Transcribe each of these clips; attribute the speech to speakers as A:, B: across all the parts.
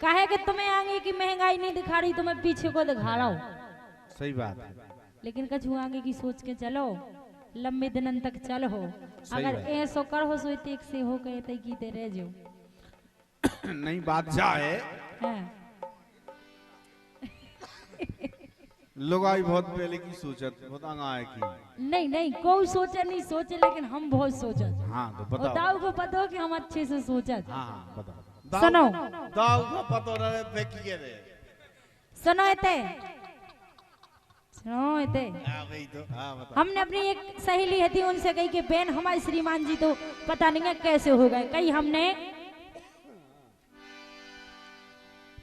A: काहे कि तुम्हें आगे की महंगाई नहीं दिखा रही, तुम्हें पीछे को दिखा रहा हूँ।
B: सही बात है,
A: लेकिन कछु आगे की सोच के चलो, लंबे दिन तक चलो। अगर ऐसो कर हो सो एक से हो गए तई कीते रह जो।
B: नहीं बादशाह है, लुगाई बहुत पहले की सोचत, बहुत आगा है की।
A: नहीं नहीं कोई सोचे नहीं सोचे, लेकिन हम बहुत सोचत।
B: हाँ तो बताओ।
A: दाऊ को पता हो कि हम अच्छे से सोचत।
B: हाँ बताओ।
A: सुनो,
B: दाऊ को पता रहे फेंकी रे।
A: सुनो इते, सुनो इते।
B: वही तो, बताओ।
A: हमने अपनी एक सहेली है थी, उनसे कही कि बहन हमारे श्रीमान जी तो पता नहीं है कैसे हो गए। कही हमने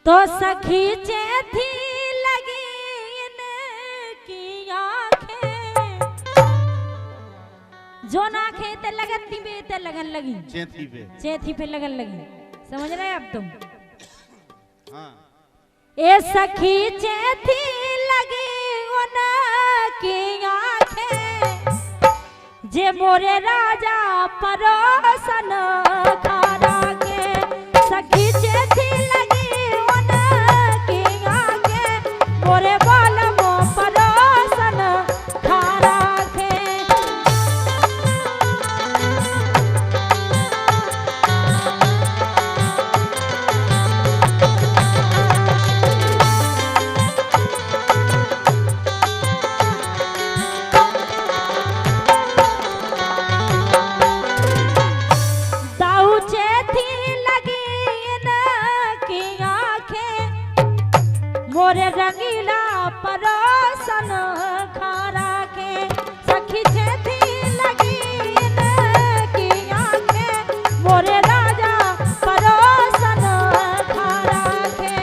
A: तो सखी थी लगी की आंखें, जो ना खेते लगती बे ते लगन लगी, चेथी पे लगन लगी। समझ रहे अब तुम?
B: हाँ।
A: ए सखी चेथी लगी उनकी आंखें, जे मोरे राजा परोसन खारा के। सखी चेथी लगी उनकी आंखें, मोरे बालमो परोसन खारा के। मोरे रंगीला परोसन खारा के। सखी छेथी लगी इनकी आंखें, मोरे राजा परोसन खारा के।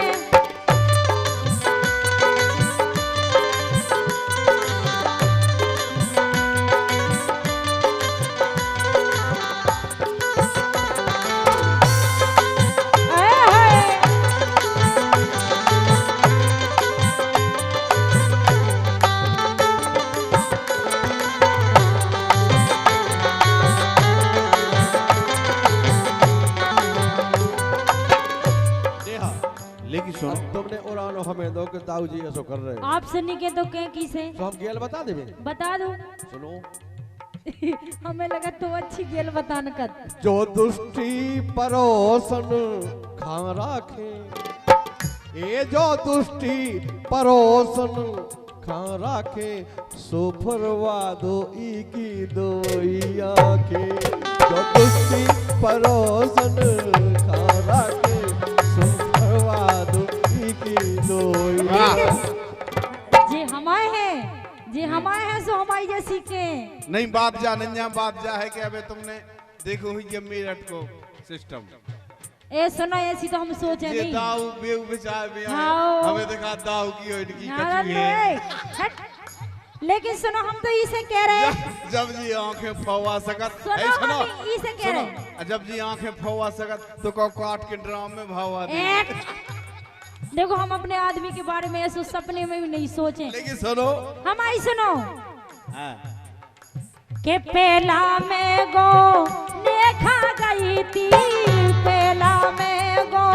B: लेकिन सुनो,
C: तुमने उड़ानो हमें दो कि ताऊ जी ऐसा कर रहे हैं।
A: आपसे नहीं के तो क्या किसे
C: तो हम गेल बता देवे।
A: बता दो।
C: सुनो,
A: हमें लगा तो अच्छी गेल बतान कर।
C: जो दुष्टि परोसन खा राखे, ये जो दुष्टि परोसन खा राखे, सो फरवा दो ई की दोई आखे। जो दुष्टि परोसन खा राखे, सो फरवा दो ई की दोई आखे।
A: जे हमारे हैं, जे हमारे हैं सो हमारी जैसी के।
B: नहीं बादशाह, नन्या बादशाह है कि अबे तुमने देखो हुई ये मेरठ को सिस्टम।
A: ए सुनो, ऐसी तो हम सोचे
B: ये
A: नहीं।
B: दाऊ बेउ बेचारे में
A: हाँ।
B: हमें देखा दाऊ की और इनकी
A: हाँ,
B: कचू है।
A: हट। लेकिन सुनो, हम तो इसे कह रहे हैं।
B: जब जी आंखें फवा सकत,
A: सुनो,
B: ए, सुनो,
A: हम इसे कह रहे हैं।
B: जब जी आंखें फवा सकत तो को काट के ड्राम में भावा दे।
A: देखो, हम अपने आदमी के बारे में ऐसे सपने में भी नहीं सोचे।
B: लेकिन सुनो,
A: हमारी सुनो
B: हाँ।
A: के पहला में गो देखा गई थी, पहला में गो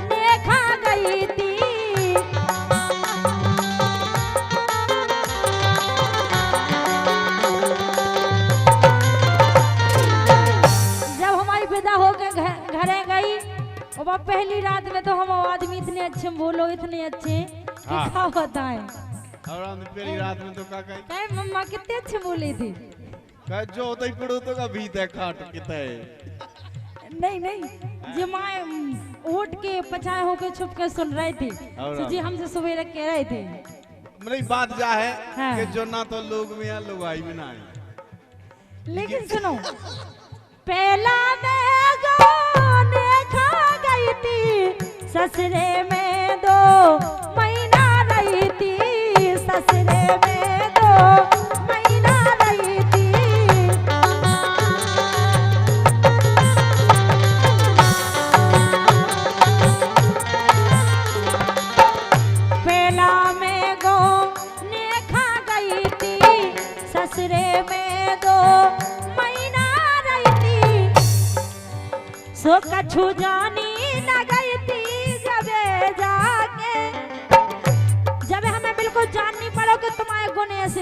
A: देखा गई थी। जब हमारी विदा होकर घरे गई, और वह पहली रात में तो हम आदमी इतने अच्छे बोलो, इतने अच्छे कि क्या बताएं।
B: और हम पहली रात में तो का कही
A: मम्मा कितने अच्छे बोले थे।
B: कह जो तई पड़ो तो का भी ते खाट किते।
A: नहीं नहीं, जमाए उठ के पचाए होके छुप के सुन रहे थे। तो जी हमसे सवेरे कह रहे थे।
B: मेरी बात जा है
A: हाँ।
B: कि जो ना तो लोग में या लुगाई में ना है।
A: लेकिन सुनो, पहला मैं गाने खा गई थी, ससुरे में 2 महीना रही थी, ससुरे में 2 महीना रही थी। पहला में गो ने खा गई थी, ससुरे में 2 महीना रही थी। सो कछु जानी न गई थी, जब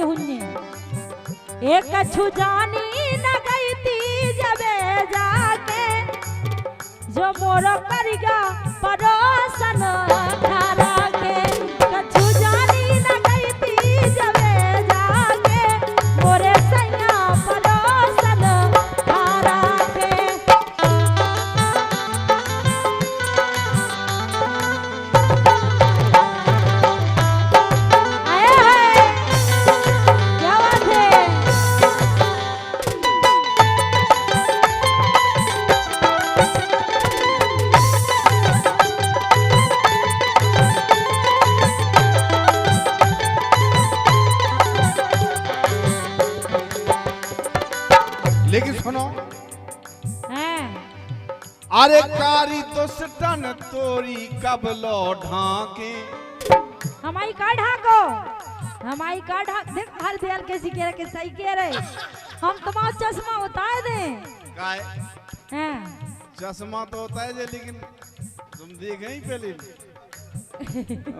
A: कैसे हुन्ने एक कछु जानी न गई थी जबे जाके जो मोर करिया परोसन खारा के कछु जानी न गई थी जबे जाके मोरे सैया परोसन खारा के आए हाय क्या बात है
B: लेकिन सुनो,
A: हैं
B: अरे कारी दुष्टन तोरी कब लो ढाके।
A: हमारी का ढाको हमारी का ढाक देख हर दयाल कैसी कह रहे कि सही कह रहे हम तुम्हारा चश्मा उतार दें
B: काय
A: हैं
B: चश्मा तो होता है जे, लेकिन तुम देखे ही पहले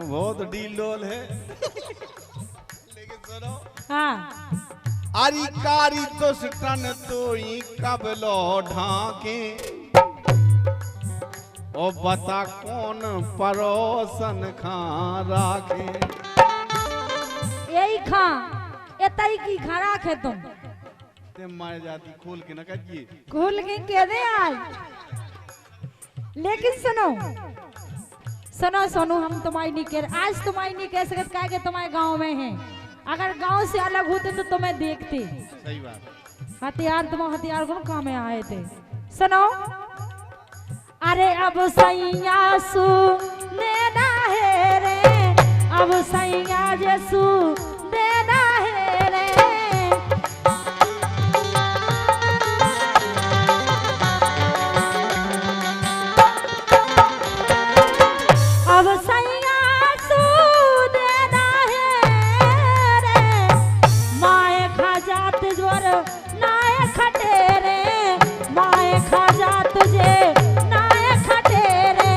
B: बहुत डील डोल है। लेकिन सुनो,
A: हाँ
B: अरे कारी दुष्टन तोरी कब लो ढाके। ओ बता कौन परोसन खा राखे।
A: यही खा एतई की खा राखे तुम
B: ते मारे जाती खोल के न कहिए।
A: खोल के कह दे आज लेकिन सुनो सुनो सुनो हम तुम्हारी नहीं कह रहे आज तुम्हारी नहीं कह सकते क्या कि तुम्हारे गांव में है अगर गांव से अलग होते तो तुम्हें देखते
B: सही बात।
A: हथियार तुम्हारे हथियार कौन काम में आए थे सुनो अरे अब सैया सु देना है रे अब सैया जसू देना है रे अब सैया सु देना है रे माए खा जात ज्वर नाए खटे रे माए खा जात जे नाए खटे रे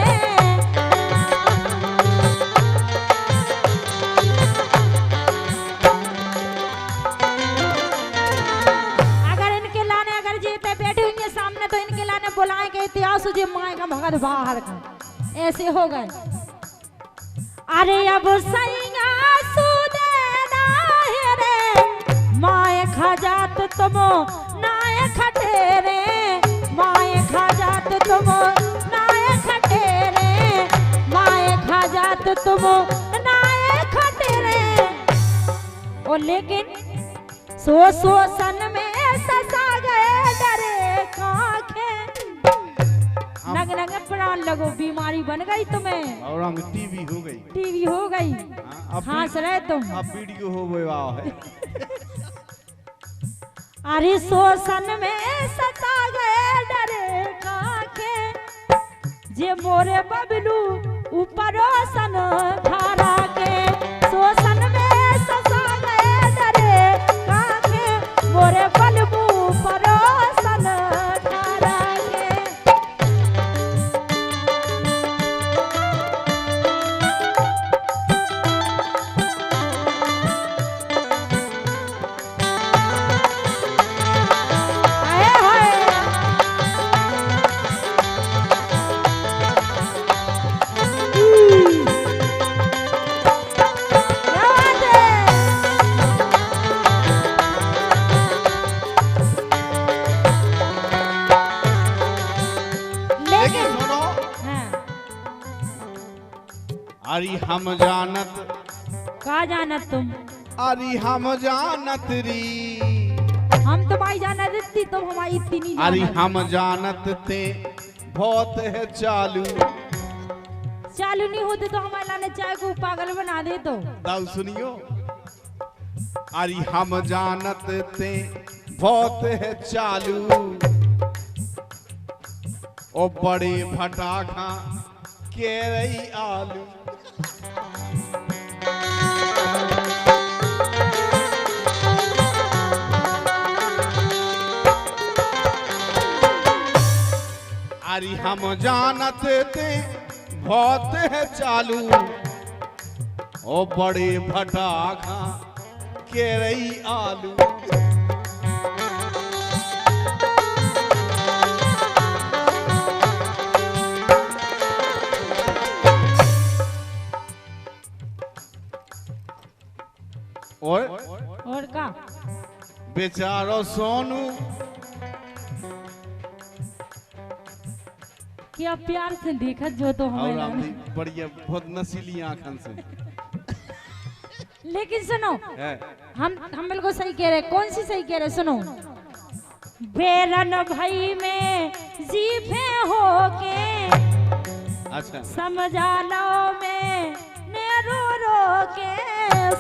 A: अगर इनके लाने अगर जीते बैठे होंगे सामने तो इनके लाने बुलाएंगे इतिहास जे माए का भगत बाहर का ऐसे हो गए अरे अब सैया सुदेना है रे माए खा जात तुम नाए खटे रे माए खा जात तुम नाए खटे रे माए खा जात तुम नाए खटे रे ओ लेकिन सो सन में ससा गए डरे काखे नग नग प्राण लगो बीमारी बन गई तुम्हें
B: और हम टीवी हो गई।
A: टीवी हो गई
B: अब
A: हंस रहे तुम
B: अब वीडियो हो गए वाह है।
A: अरे शोषण में सता गए डरे काखे जे मोरे बबलू ऊपर सन धारा के शोषण में सता गए डरे काखे मोरे बलबू ऊपर सन धारा के आए हाय क्या बात है
B: लेकिन
A: लेकिन
B: सुनो,
A: हाँ
B: अरे हम जानत
A: का जानत तुम
B: अरे हम जानत री
A: हम तुम्हारी जाना देती तुम हमारी इतनी नहीं
B: अरे
A: जानत।
B: हम जानत थे बहुत है चालू।
A: चालू नहीं होते तो हमारे लाने चाय को पागल बना दे तो
B: दाऊ सुनियो, अरे हम जानत थे बहुत है चालू। ओ बड़े फटाखा के रही आलू। अरे हम जानत थे बहुत है चालू। ओ बड़े फटाखा के रही आलू।
A: और का
B: बेचारो सोनू
A: क्या प्यार से देखत जो तो
B: और
A: हमें
B: अपनी बढ़िया बहुत नसीली आंखन से
A: लेकिन सुनो
B: है।
A: हम बिल्कुल सही कह रहे। कौन सी सही कह रहे? सुनो, बेरन भाई में जीभे होके
B: अच्छा
A: समझा लो में ने रो रो के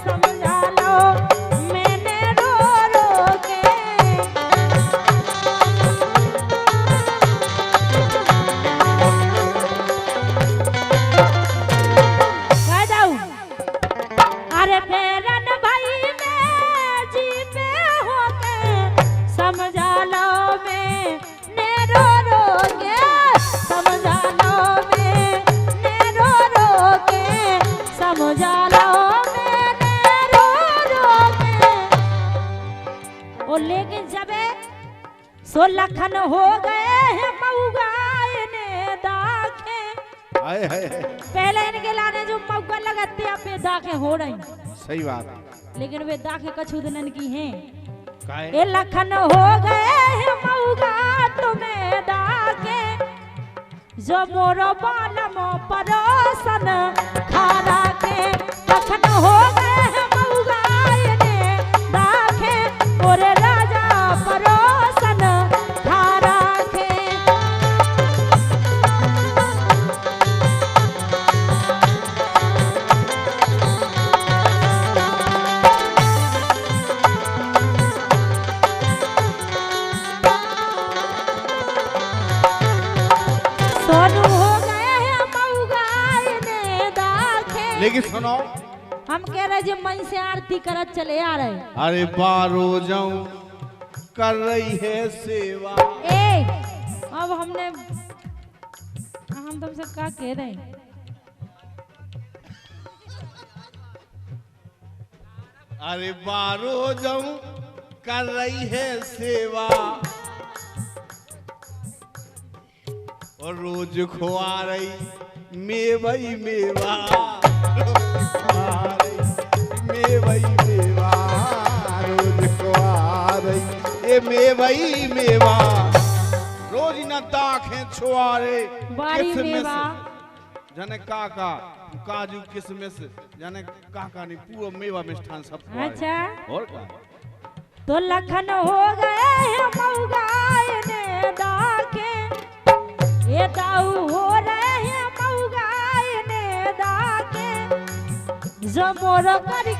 A: समझा लो मैंने रो रो के कह जाऊं। अरे बेरन भाई में जीभे होके समझा लो में ने रो रो के समझा लो में ने रो रो के समझा लो मैंने रो रो के। ओ लेकिन जब सो लखन हो गए हैं मऊगाए ने दाखे।
B: हाय हाय हाय।
A: पहले इनके लाने जो मऊगा लगाते अपने दाखे हो रही,
B: सही बात है।
A: लेकिन वे दाखे कछुदनन की हैं।
B: काहे?
A: ये लखन हो गए हैं मऊगा तुम्हें दाखे जो मोरो बालमो परोसन खारा के। लखन हो गए हैं मऊगा ने दाखे मोरे राजा परोसन खारा के। सोनू हो गए हैं मऊगा ने दाखे।
B: लेकिन सुनो,
A: हम कह रहे जो मई से आरती करत चले आ रहे।
B: अरे बारो जाऊं कर रही है सेवा।
A: ए अब हमने हम तुमसे क्या कह रहे हैं?
B: अरे बारो जाऊं कर रही है सेवा और रोज खुआ रही मेवई मेवा। मेवई मेवा रोज खुआ रही ये मेवई मेवा। रोज न दाखें छुआरे
A: बारी मेवा
B: जाने काका काजू किशमिश जाने काका नहीं पूरा मेवा मिष्ठान सब खुआए।
A: अच्छा
B: और क्या?
A: तो लखन हो गए हैं मऊगा ने दाखे। ये दाऊ हो रहे हैं मऊगा ने दाखे जो मोर कर